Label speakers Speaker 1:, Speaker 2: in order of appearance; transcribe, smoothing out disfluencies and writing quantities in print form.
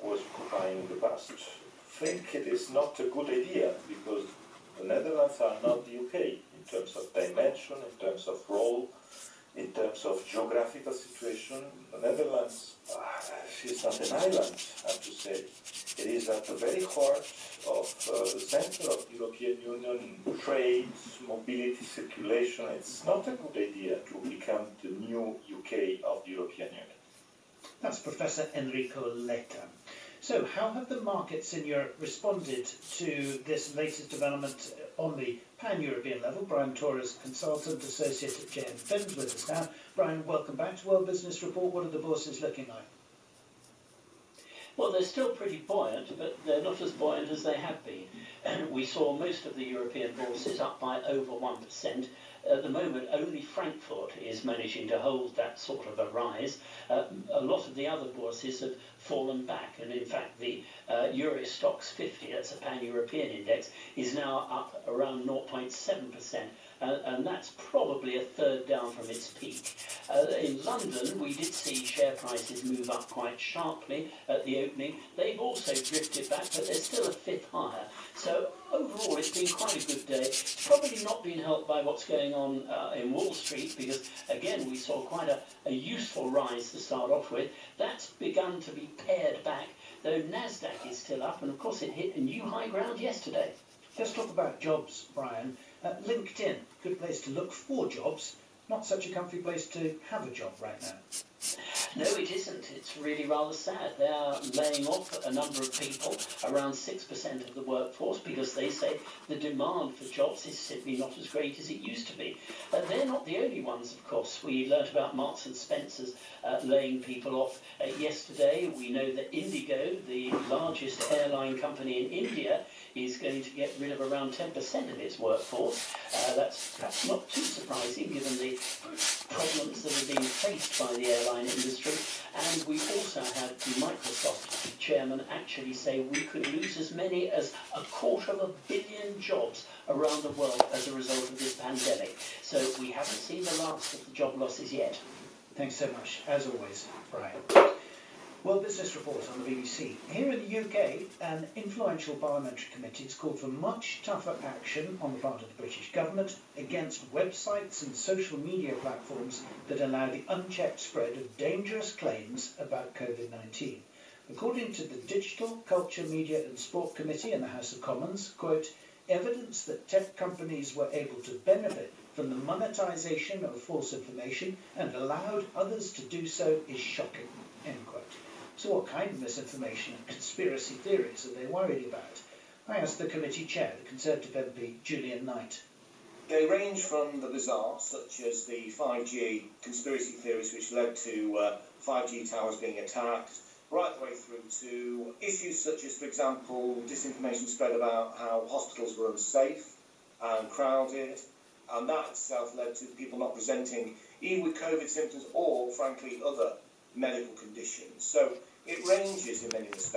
Speaker 1: was occupying in the past, think it is not a good idea, because the Netherlands are not the UK in terms of dimension, in terms of role, in terms of geographical situation. The Netherlands is not an island, I have to say. It is at the very heart of the center of the European Union, trade, mobility, circulation. It's not a good idea to become the new UK of the European Union.
Speaker 2: That's Professor Enrico Letta. So how have the markets in Europe responded to this latest development on the pan-European level? Brian Torres, consultant associate at JM Fins, with us now. Brian, welcome back to World Business Report. What are the bourses looking like?
Speaker 3: Well, they're still pretty buoyant, but they're not as buoyant as they have been. We saw most of the European bourses up by over 1%. At the moment, only Frankfurt is managing to hold that sort of a rise. A lot of the other bourses have fallen back, and in fact the Euro Stoxx 50, that's a pan-European index, is now up around 0.7%. And that's probably a third down from its peak. In London, we did see share prices move up quite sharply at the opening. They've also drifted back, but they're still a fifth higher. So overall, it's been quite a good day. It's probably not been helped by what's going on in Wall Street, because again, we saw quite a useful rise to start off with. That's begun to be pared back, though NASDAQ is still up, and of course it hit a new high ground yesterday.
Speaker 2: Let's talk about jobs, Brian. LinkedIn, good place to look for jobs, not such a comfy place to have a job right now.
Speaker 3: No, it isn't. It's really rather sad. They are laying off a number of people, around 6% of the workforce, because they say the demand for jobs is simply not as great as it used to be. They're not the only ones, of course. We learnt about Marks and Spencer's laying people off yesterday. We know that Indigo, the largest airline company in India, is going to get rid of around 10% of its workforce. That's perhaps not too surprising given the problems that are being faced by the airline industry. And we also had the Microsoft chairman actually say we could lose as many as 250 million jobs around the world as a result of this pandemic. So we haven't seen the last of the job losses yet.
Speaker 2: Thanks so much, as always, Brian. World Business Report on the BBC. Here in the UK, an influential parliamentary committee has called for much tougher action on the part of the British government against websites and social media platforms that allow the unchecked spread of dangerous claims about COVID-19. According to the Digital, Culture, Media and Sport Committee in the House of Commons, quote, evidence that tech companies were able to benefit from the monetisation of false information and allowed others to do so is shocking, end quote. So what kind of misinformation and conspiracy theories are they worried about? I asked the committee chair, the Conservative MP, Julian Knight.
Speaker 4: They range from the bizarre, such as the 5G conspiracy theories which led to 5G towers being attacked, right the way through to issues such as, for example, disinformation spread about how hospitals were unsafe and crowded, and that itself led to people not presenting either with COVID symptoms or, frankly, other medical conditions. So it ranges in many respects.